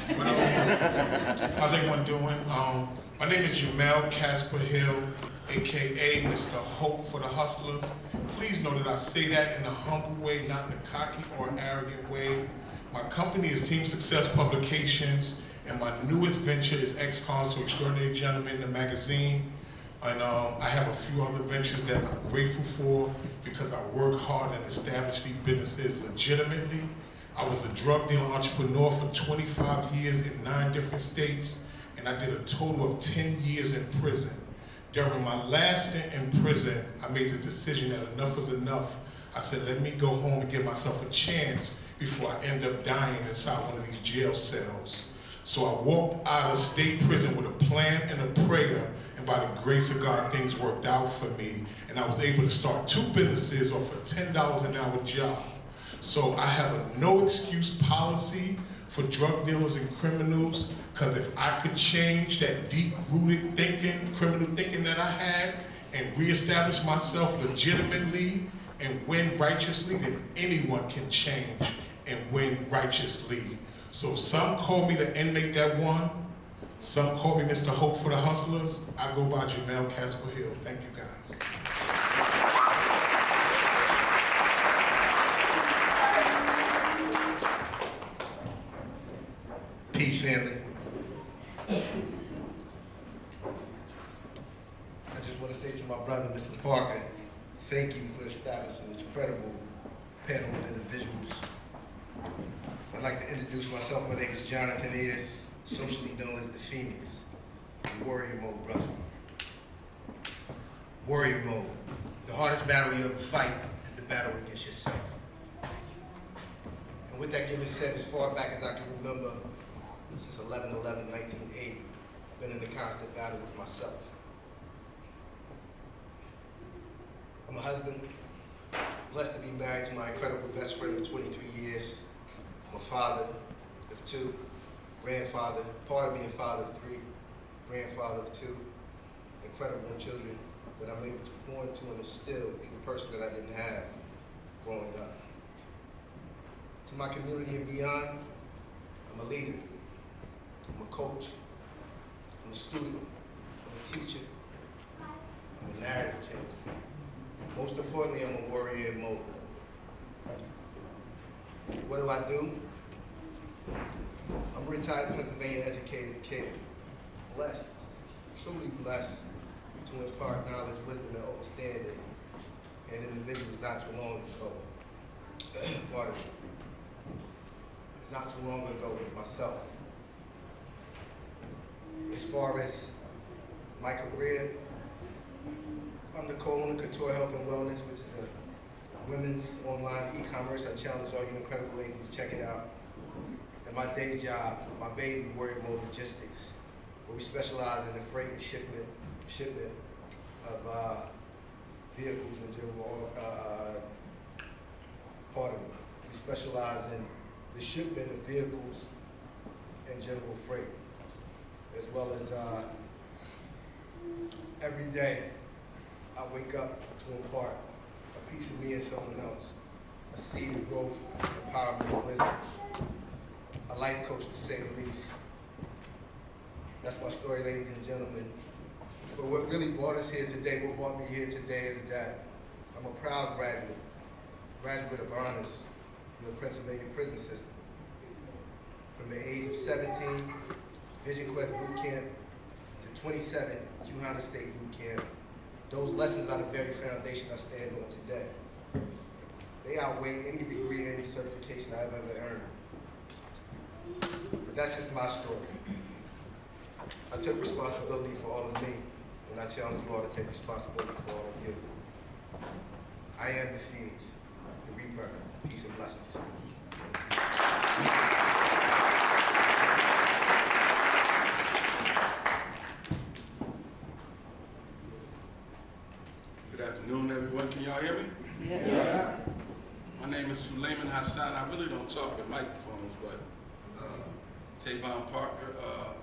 But, how's everyone doing? My name is Jamel Casper Hill, aka Mr. Hope for the Hustlers. Please know that I say that in a humble way, not in a cocky or arrogant way. My company is Team Success Publications, and my newest venture is Ex-Cons to Extraordinary Gentlemen, the magazine. And I have a few other ventures that I'm grateful for because I work hard and establish these businesses legitimately. I was a drug dealer entrepreneur for 25 years in 9 different states, and I did a total of 10 years in prison. During my last stint in prison, I made the decision that enough was enough. I said, let me go home and give myself a chance before I end up dying inside one of these jail cells. So I walked out of state prison with a plan and a prayer, and by the grace of God, things worked out for me. And I was able to start 2 businesses off a $10 an hour job. So I have a no excuse policy for drug dealers and criminals, because if I could change that deep-rooted thinking, criminal thinking that I had, and reestablish myself legitimately and win righteously, then anyone can change and win righteously. So some call me the inmate that won, some call me Mr. Hope for the Hustlers. I go by Jamel Casper Hill. Thank you guys. Peace, family. I just want to say to my brother, Mr. Parker, thank you for establishing this incredible panel of individuals. I'd like to introduce myself. My name is Jonathan Ayers, socially known as the Phoenix. Warrior mode, brother. Warrior mode. The hardest battle you ever fight is the battle against yourself. And with that given said, as far back as I can remember, since 11/11/1980, been in a constant battle with myself. I'm a husband, blessed to be married to my incredible best friend of 23 years. I'm a father of 2, grandfather, part of me, and father of 3, grandfather of 2, incredible children that I'm able to pour into and instill in the person that I didn't have growing up. To my community and beyond, I'm a leader. I'm a coach, I'm a student, I'm a teacher, I'm a narrative changer. Most importantly, I'm a warrior in mode. What do? I'm a retired Pennsylvania educated kid, blessed, truly blessed to impart knowledge, wisdom, and understanding in individuals not too long ago. Pardon me. Not too long ago was myself. As far as my career, I'm the co-owner of Couture Health and Wellness, which is a women's online e-commerce. I challenge all you incredible ladies to check it out. And my day job, my baby, Warrior Mode Logistics, where we specialize in the freight and shipment of vehicles in general. We specialize in the shipment of vehicles and general freight, as well as every day I wake up to impart a piece of me and someone else, a seed of growth, empowerment, and wisdom, a life coach to say the least. That's my story, ladies and gentlemen. But what really brought us here today, what brought me here today is that I'm a proud graduate of honors in the Pennsylvania prison system. From the age of 17, Vision Quest Boot Camp, to 27, Hugh State Boot Camp. Those lessons are the very foundation I stand on today. They outweigh any degree, any certification I've ever earned. But that's just my story. I took responsibility for all of me, and I challenge you all to take responsibility for all of you. I am the Phoenix, the rebirth. Peace and blessings. Good afternoon, everyone. Can y'all hear me? Yeah. My name is Suleiman Hassan. I really don't talk with microphones, but Tavon Parker,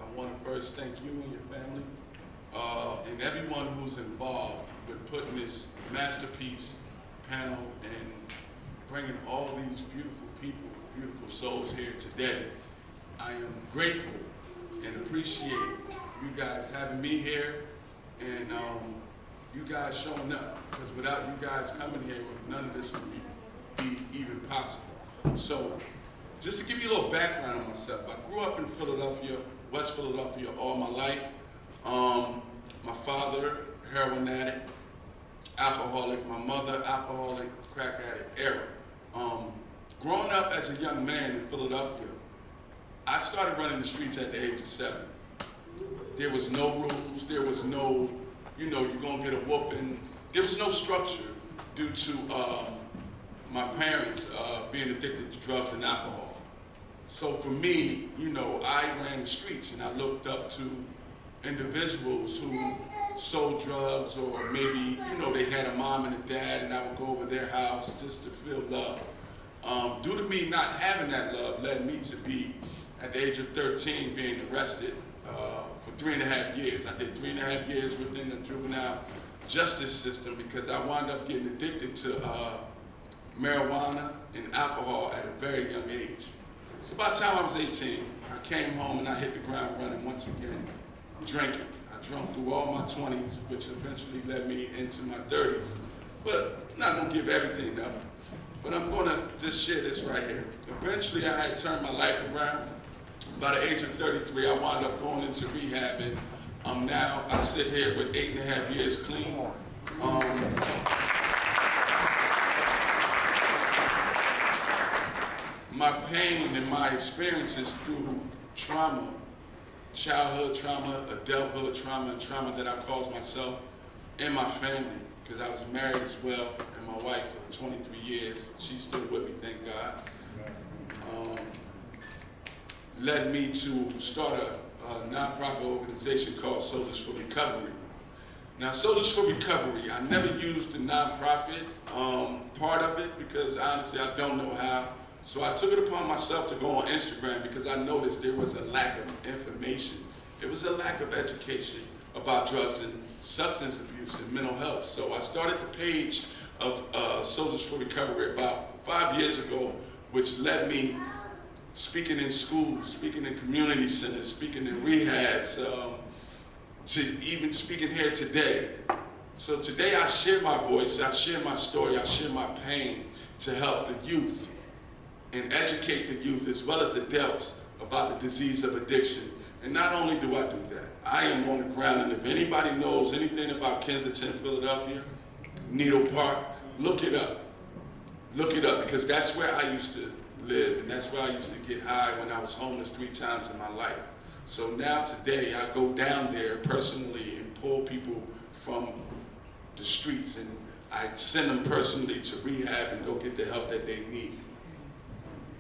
I want to first thank you and your family and everyone who's involved with putting this masterpiece panel and bringing all these beautiful people, beautiful souls here today. I am grateful and appreciate you guys having me here and you guys showing up, because without you guys coming here, none of this would be even possible. So, just to give you a little background on myself, I grew up in Philadelphia, West Philadelphia, all my life. My father, heroin addict, alcoholic. My mother, alcoholic, crack addict, era. Growing up as a young man in Philadelphia, I started running the streets at the age of 7. There was no rules, there was no, you're gonna get a whooping. There was no structure due to my parents being addicted to drugs and alcohol. So for me, I ran the streets and I looked up to individuals who sold drugs, or maybe, they had a mom and a dad and I would go over their house just to feel love. Due to me not having that love led me to be, at the age of 13, being arrested for 3.5 years. I did 3.5 years within the juvenile justice system because I wound up getting addicted to marijuana and alcohol at a very young age. So by the time I was 18, I came home and I hit the ground running once again, drinking. I drunk through all my 20s, which eventually led me into my 30s. But I'm not gonna give everything up, but I'm gonna just share this right here. Eventually I had turned my life around. By the age of 33, I wound up going into rehab, and now I sit here with 8.5 years clean. My pain and my experiences through trauma, childhood trauma, adulthood trauma, and trauma that I caused myself and my family, because I was married as well, and my wife for 23 years. She's still with me, thank God. Led me to start a nonprofit organization called Soldiers for Recovery. Now, Soldiers for Recovery, I never used the nonprofit part of it because honestly I don't know how. So I took it upon myself to go on Instagram because I noticed there was a lack of information. There was a lack of education about drugs and substance abuse and mental health. So I started the page of Soldiers for Recovery about 5 years ago, which led me speaking in schools, speaking in community centers, speaking in rehabs, to even speaking here today. So today I share my voice, I share my story, I share my pain to help the youth and educate the youth as well as adults about the disease of addiction. And not only do I do that, I am on the ground, and if anybody knows anything about Kensington, Philadelphia, Needle Park, look it up. Look it up, because that's where I used to live, and that's where I used to get high when I was homeless 3 times in my life. So now today I go down there personally and pull people from the streets, and I send them personally to rehab and go get the help that they need.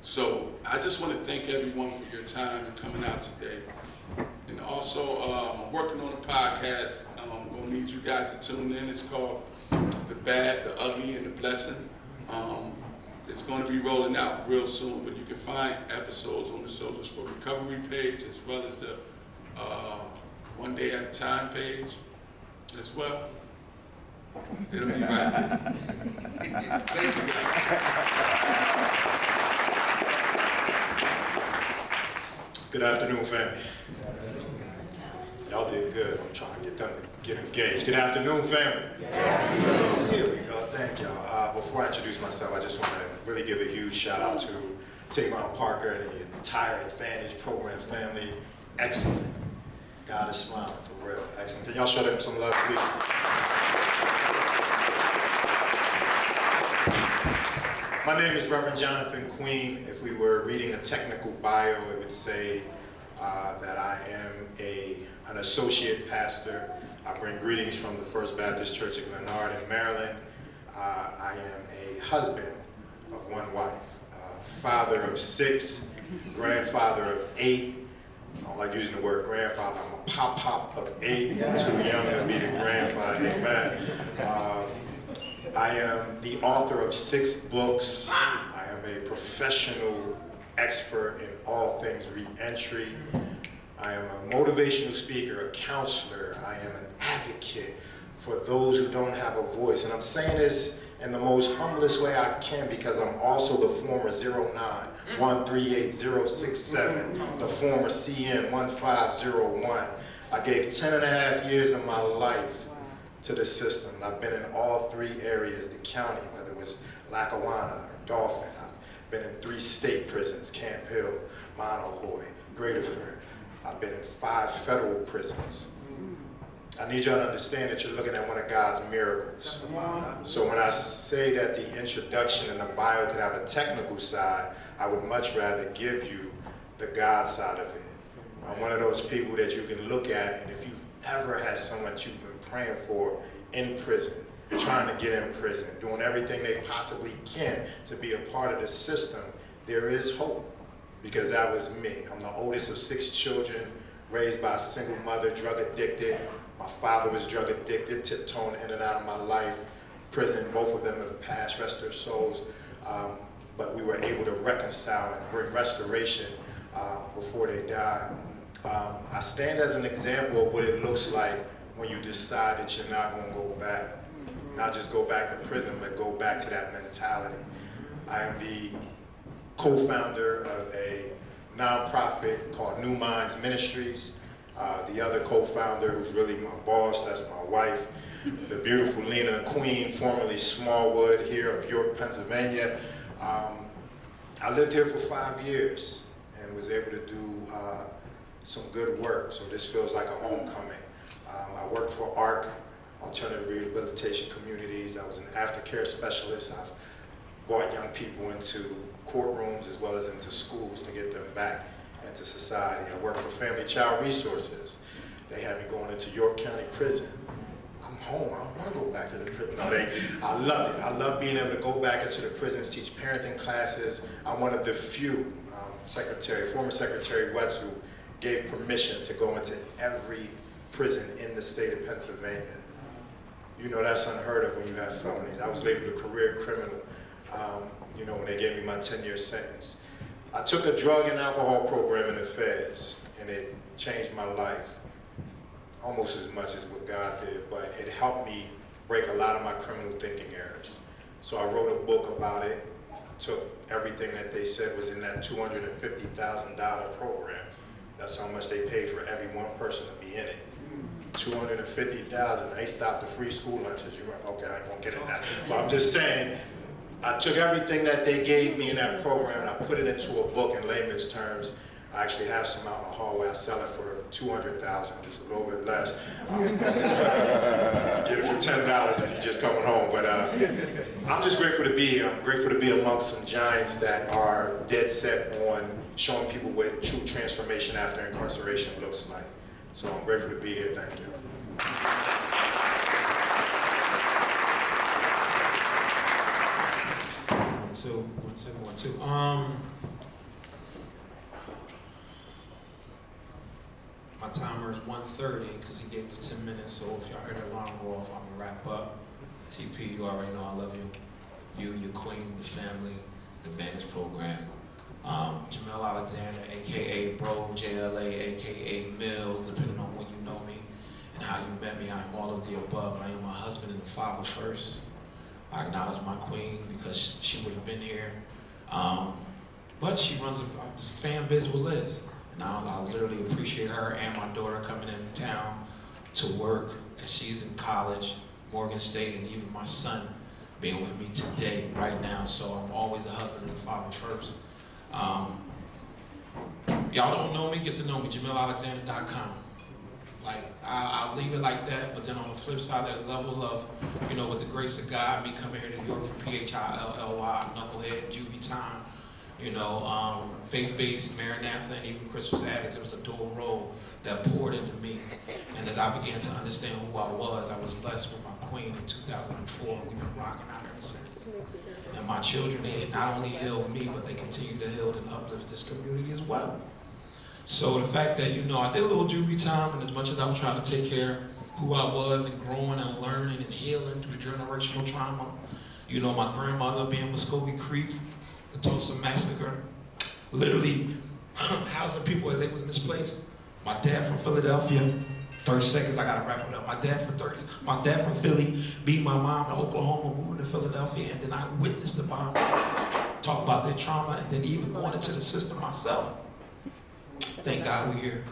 So I just want to thank everyone for your time and coming out today. And also, I'm working on a podcast. I'm going to need you guys to tune in. It's called The Bad, The Ugly, and The Blessing. It's going to be rolling out real soon, but you can find episodes on the Soldiers for Recovery page as well as the One Day at a Time page as well. It'll be right there. Thank you, guys. Good afternoon, family. Y'all did good. I'm trying to get them to get engaged. Good afternoon, family. Here we go. Thank y'all. Before I introduce myself, I just want to really give a huge shout out to Tavon Parker and the entire Advantage Program family. Excellent. God is smiling, for real. Excellent. Can y'all show them some love, please? My name is Reverend Jonathan Queen. If we were reading a technical bio, it would say that I am an associate pastor. I bring greetings from the First Baptist Church of Glenard in Maryland. I am a husband of 1 wife, father of 6, grandfather of 8. I don't like using the word grandfather. I'm a pop-pop of 8, too young to be the grandfather, amen. I am the author of 6 books. I am a professional expert in all things re-entry. I am a motivational speaker, a counselor. I am an advocate for those who don't have a voice. And I'm saying this in the most humblest way I can, because I'm also the former 09138067, the former CN 1501. I gave 10.5 years of my life to the system. I've been in all 3 areas, the county, whether it was Lackawanna or Dauphin. I've been in 3 state prisons, Camp Hill, Monohoy, Graterford. I've been in 5 federal prisons. I need y'all to understand that you're looking at one of God's miracles. So when I say that the introduction and the bio could have a technical side, I would much rather give you the God side of it. I'm one of those people that you can look at, and if you've ever had someone that you've been praying for in prison, trying to get in prison, doing everything they possibly can to be a part of the system, there is hope, because that was me. I'm the oldest of 6 children, raised by a single mother, drug addicted. My father was drug addicted, tiptoeing in and out of my life. Prison, both of them have passed, rest their souls. But we were able to reconcile and bring restoration before they died. I stand as an example of what it looks like when you decide that you're not going to go back. Not just go back to prison, but go back to that mentality. I am the co-founder of a nonprofit called New Minds Ministries. The other co-founder, who's really my boss, that's my wife, the beautiful Lena Queen, formerly Smallwood, here of York, Pennsylvania. I lived here for 5 years and was able to do some good work, so this feels like a homecoming. I worked for ARC, Alternative Rehabilitation Communities. I was an aftercare specialist. I've brought young people into courtrooms as well as into schools to get them back into society. I work for Family Child Resources. They had me going into York County Prison. I'm home, I don't want to go back to the prison. No, I loved it. I love being able to go back into the prisons, teach parenting classes. I'm one of the few, former Secretary Wetzel gave permission to go into every prison in the state of Pennsylvania. You know, that's unheard of when you have felonies. I was labeled a career criminal, when they gave me my 10-year sentence. I took a drug and alcohol program in the feds, and it changed my life almost as much as what God did, but it helped me break a lot of my criminal thinking errors. So I wrote a book about it. I took everything that they said was in that $250,000 program. That's how much they paid for every one person to be in it. $250,000. They stopped the free school lunches. Okay, I ain't gonna get into that. But I'm just saying, I took everything that they gave me in that program and I put it into a book in layman's terms. I actually have some out in the hallway. I sell it for $200,000, just a little bit less. Get it for $10 if you're just coming home. But I'm just grateful to be here. I'm grateful to be amongst some giants that are dead set on showing people what true transformation after incarceration looks like. So I'm grateful to be here. Thank you. One, two. My timer is 1:30 because he gave us 10 minutes. So if y'all heard the alarm go off, I'm gonna wrap up. TP, you already know I love you. You, your queen, the family, the Vantage program. Jamel Alexander, aka Bro, JLA, aka Mills, depending on when you know me and how you met me. I am all of the above. I am my husband and the father first. I acknowledge my queen because she would have been here. But she runs a fan biz with Liz. And I literally appreciate her and my daughter coming into town to work as she's in college, Morgan State, and even my son being with me today, right now. So I'm always a husband and a father first. Y'all don't know me, get to know me, JamelAlexander.com. Like, I'll leave it like that, but then on the flip side, there's a level of, with the grace of God, me coming here to New York from PHILLY, Knucklehead, Juvie Time, faith-based, Maranatha, and even Christmas Addicts. It was a dual role that poured into me. And as I began to understand who I was blessed with my queen in 2004. We've been rocking out ever since. And my children, they not only healed me, but they continue to heal and uplift this community as well. So the fact that, I did a little juvie time, and as much as I was trying to take care of who I was and growing and learning and healing through generational trauma, my grandmother being Muskogee Creek, the Tulsa Massacre, literally housing people as they was misplaced. My dad from Philadelphia, 30 seconds, I gotta wrap it up. My dad from Philly beat my mom to Oklahoma, moving to Philadelphia, and then I witnessed the bomb, talk about their trauma, and then even going into the system myself. Thank God we're here.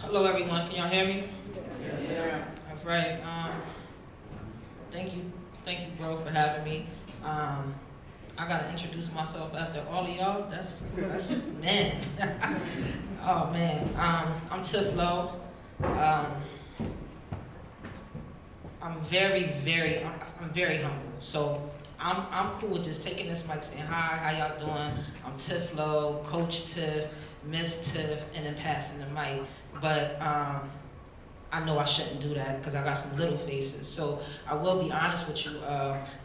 Hello, everyone. Can y'all hear me? Yeah. All right. Thank you, bro, for having me. I gotta introduce myself after all of y'all. That's man. Oh man. I'm Tiflo. I'm very humble. So I'm cool with just taking this mic, saying hi, how y'all doing? I'm Tiflo, Coach Tiff, Miss Tiff, and then passing the mic. But I know I shouldn't do that because I got some little faces. So I will be honest with you,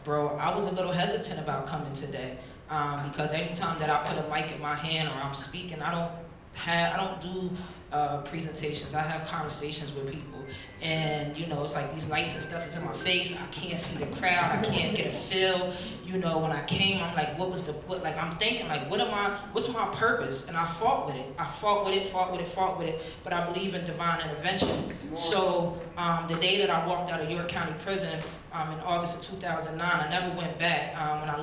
bro. I was a little hesitant about coming today because anytime that I put a mic in my hand or I'm speaking, I don't do presentations. I have conversations with people, and you know, it's like these lights and stuff is in my face. I can't see the crowd. I can't get a feel. You know, when I came, I'm like, like I'm thinking, like, what's my purpose? And I fought with it. But I believe in divine intervention. So the day that I walked out of York County Prison in August of 2009, I never went back. When I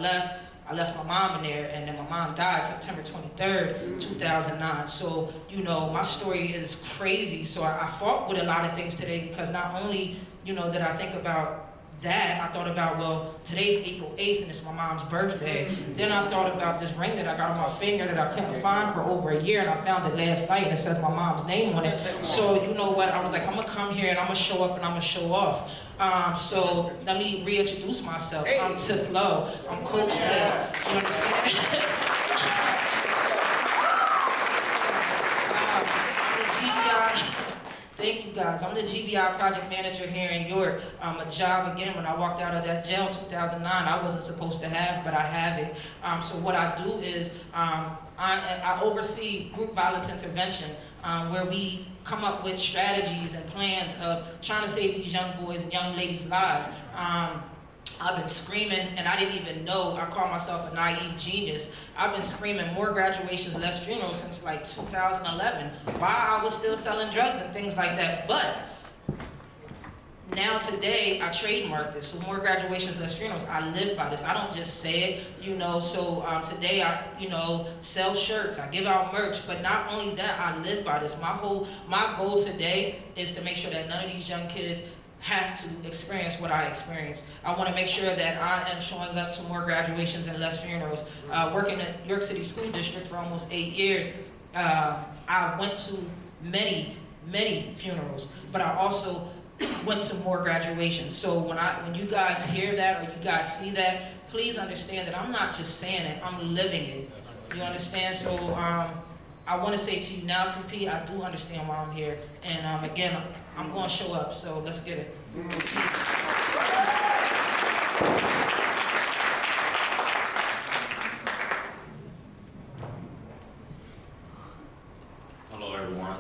left my mom in there, and then my mom died September 23rd, 2009. So, you know, my story is crazy. So I fought with a lot of things today because not only, you know, did I think about that, I thought about, well, today's April 8th and it's my mom's birthday. Then I thought about this ring that I got on my finger that I couldn't find for over a year, and I found it last night and it says my mom's name on it. So, you know what, I was like, I'm gonna come here and I'm gonna show up and I'm gonna show off. So let me reintroduce myself. I'm Tiff Lowe. I'm Coach Tiff. You understand? I'm the GBI. Thank you guys. I'm the GBI project manager here in York. A job, again, when I walked out of that jail in 2009, I wasn't supposed to have, but I have it. So what I do is I oversee group violence intervention, where we come up with strategies and plans of trying to save these young boys and young ladies' lives. I've been screaming, and I didn't even know, I call myself a naive genius. I've been screaming more graduations, less funerals since like 2011, while I was still selling drugs and things like that. But now today, I trademarked this, so more graduations, less funerals. I live by this. I don't just say it, you know. So today, I, you know, sell shirts. I give out merch. But not only that, I live by this. My goal today is to make sure that none of these young kids have to experience what I experienced. I want to make sure that I am showing up to more graduations and less funerals. Working at York City School District for almost 8 years, I went to many funerals, but I also went to more graduations. So when you guys hear that or you guys see that, please understand that I'm not just saying it, I'm living it. You understand? So I want to say to you now, TP, I do understand why I'm here. And again, I'm going to show up, so let's get it. Hello, everyone.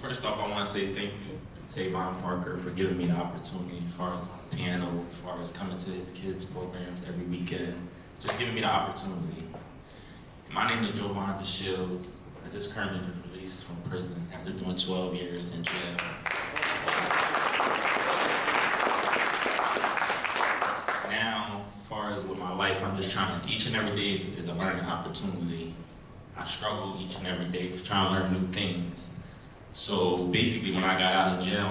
First off, I want to say thank you to Tavon Parker for giving me the opportunity as far as piano, as far as coming to his kids' programs every weekend, just giving me the opportunity. My name is Jovan DeShields. I just currently been released from prison after doing 12 years in jail. Now, as far as with my life, I'm just trying to, each and every day is a learning opportunity. I struggle each and every day just trying to learn new things. So basically, when I got out of jail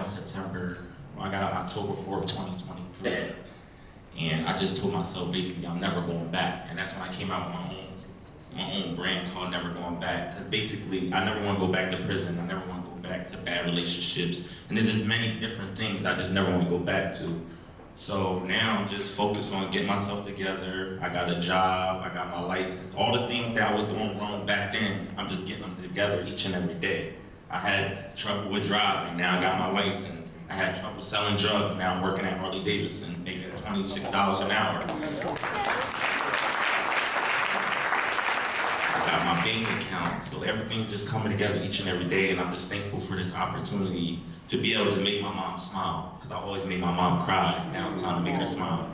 I got out October 4th, 2023, and I just told myself basically I'm never going back. And that's when I came out with my own brand called Never Going Back, because basically I never want to go back to prison. I never want to go back to bad relationships, and there's just many different things I just never want to go back to. So now I'm just focused on getting myself together. I got a job, I got my license. All the things that I was doing wrong back then, I'm just getting them together each and every day. I had trouble with driving, now I got my license. I had trouble selling drugs, now I'm working at Harley Davidson, making $26 an hour. I got my bank account, so everything's just coming together each and every day, and I'm just thankful for this opportunity to be able to make my mom smile, because I always made my mom cry. Now it's time to make her smile.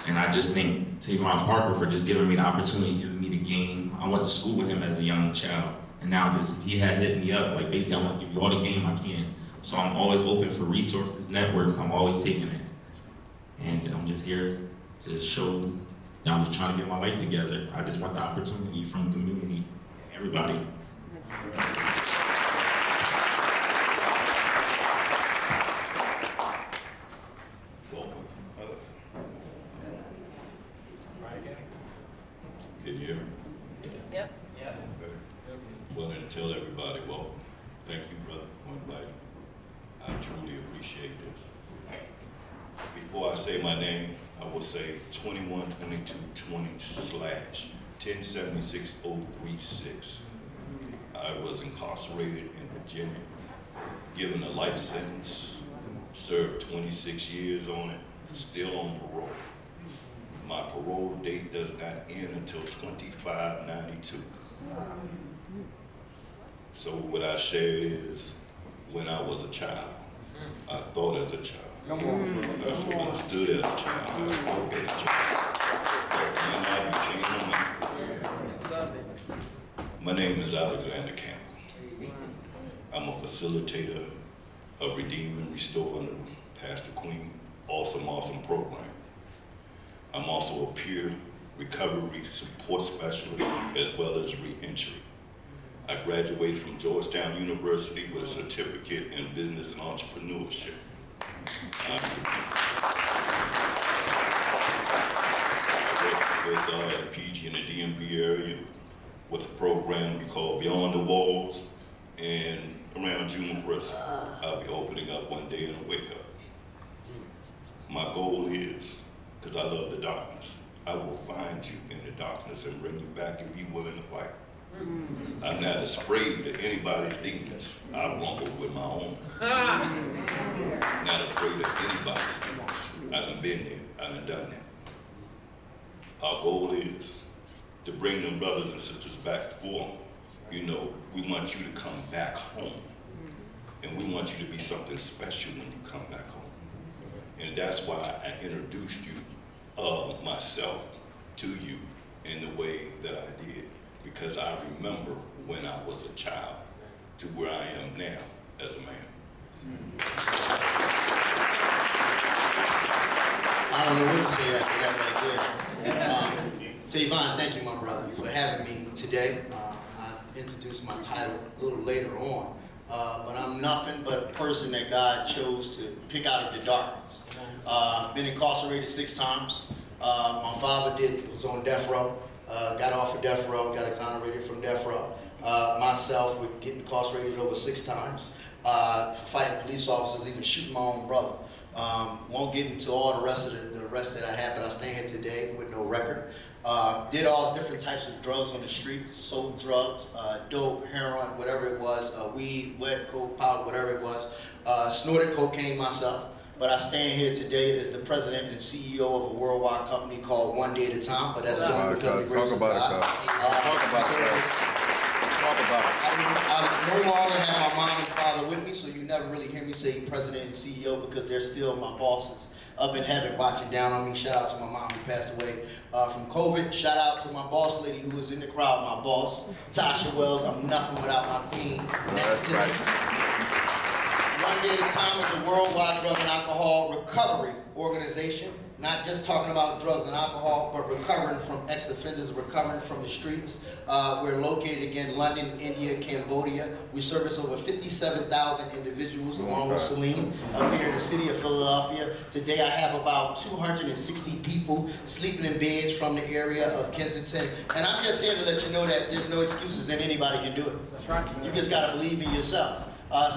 And I just thank Tavon Parker for just giving me the opportunity, giving me the game. I went to school with him as a young child, and now he had hit me up, like basically I want to give you all the game I can. So I'm always open for resources, networks, I'm always taking it. And I'm just here to show that I'm just trying to get my life together. I just want the opportunity from the community, everybody. Welcome. Can you hear me? Yep. Okay. Well, then tell everybody, welcome. Thank you, brother, for inviting me. I truly appreciate this. Before I say my name, I will say 21-22-20/1076-036. I was incarcerated in Virginia, given a life sentence, served 26 years on it, still on parole. My parole date does not end until 25/92. So what I share is, when I was a child, I thought as a child. I understood as a child. I spoke as a child. But then I became a man. My name is Alexander Campbell. I'm a facilitator of Redeem and Restore under Pastor Queen. Awesome program. I'm also a peer recovery support specialist as well as reentry. I graduated from Georgetown University with a certificate in business and entrepreneurship. I worked with PG in the DMV area with a program we call Beyond the Walls, and around June 1st, I'll be opening up one day and wake up. My goal is, because I love the darkness, I will find you in the darkness and bring you back if you're willing to fight. I'm not afraid of anybody's demons. I rumble with my own. Not afraid of anybody's demons. I done been there, I done done that. Our goal is to bring them brothers and sisters back for them. You know, we want you to come back home. And we want you to be something special when you come back home. And that's why I introduced you, myself to you in the way that I did. Because I remember when I was a child to where I am now as a man. I don't know what to say after that right there. Tavon, thank you, my brother, for having me today. I introduced my title a little later on, but I'm nothing but a person that God chose to pick out of the darkness. Been incarcerated 6 times. My father was on death row. Got off of death row, got exonerated from death row. Myself, would get incarcerated over 6 times. Fighting police officers, even shooting my own brother. Won't get into all the rest that I had, but I stand here today with no record. Did all different types of drugs on the streets, sold drugs, dope, heroin, whatever it was, weed, wet, coke, powder, whatever it was. Snorted cocaine myself. But I stand here today as the president and CEO of a worldwide company called One Day at a Time, but that's only because of the grace of God. Talk about it. I no longer have my mom and father with me, so you never really hear me say president and CEO because they're still my bosses up in heaven watching down on me. Shout out to my mom who passed away from COVID. Shout out to my boss lady who was in the crowd, my boss, Tasha Wells. I'm nothing without my queen next to me. One Day at a Time is a worldwide drug and alcohol recovery organization, not just talking about drugs and alcohol, but recovering from ex-offenders, recovering from the streets. We're located again in London, India, Cambodia. We service over 57,000 individuals along with Salim up here in the city of Philadelphia. Today I have about 260 people sleeping in beds from the area of Kensington. And I'm just here to let you know that there's no excuses and anybody can do it. That's right. You just gotta believe in yourself.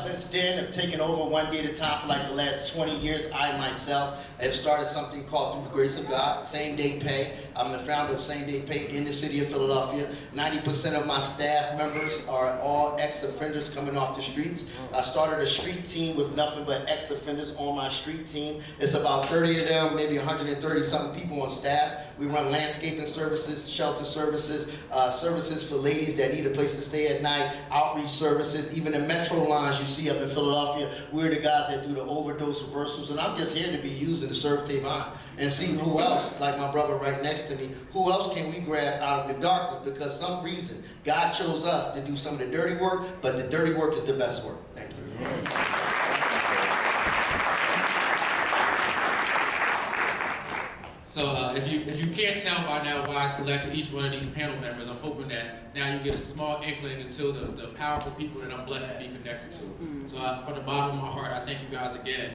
Since then, I've taken over One Day at a Time for like the last 20 years. I myself have started something called Through the Grace of God, Same Day Pay. I'm the founder of Same Day Pay in the city of Philadelphia. 90% of my staff members are all ex-offenders coming off the streets. I started a street team with nothing but ex-offenders on my street team. It's about 30 of them, maybe 130 something people on staff. We run landscaping services, shelter services, services for ladies that need a place to stay at night, outreach services, even the metro lines you see up in Philadelphia. We're the guys that do the overdose reversals, and I'm just here to be used and to serve Tavon and see who else, like my brother right next to me, who else can we grab out of the darkness, because some reason God chose us to do some of the dirty work, but the dirty work is the best work. Thank you. So if you can't tell by now why I selected each one of these panel members, I'm hoping that now you get a small inkling into the powerful people that I'm blessed to be connected to. So from the bottom of my heart, I thank you guys again.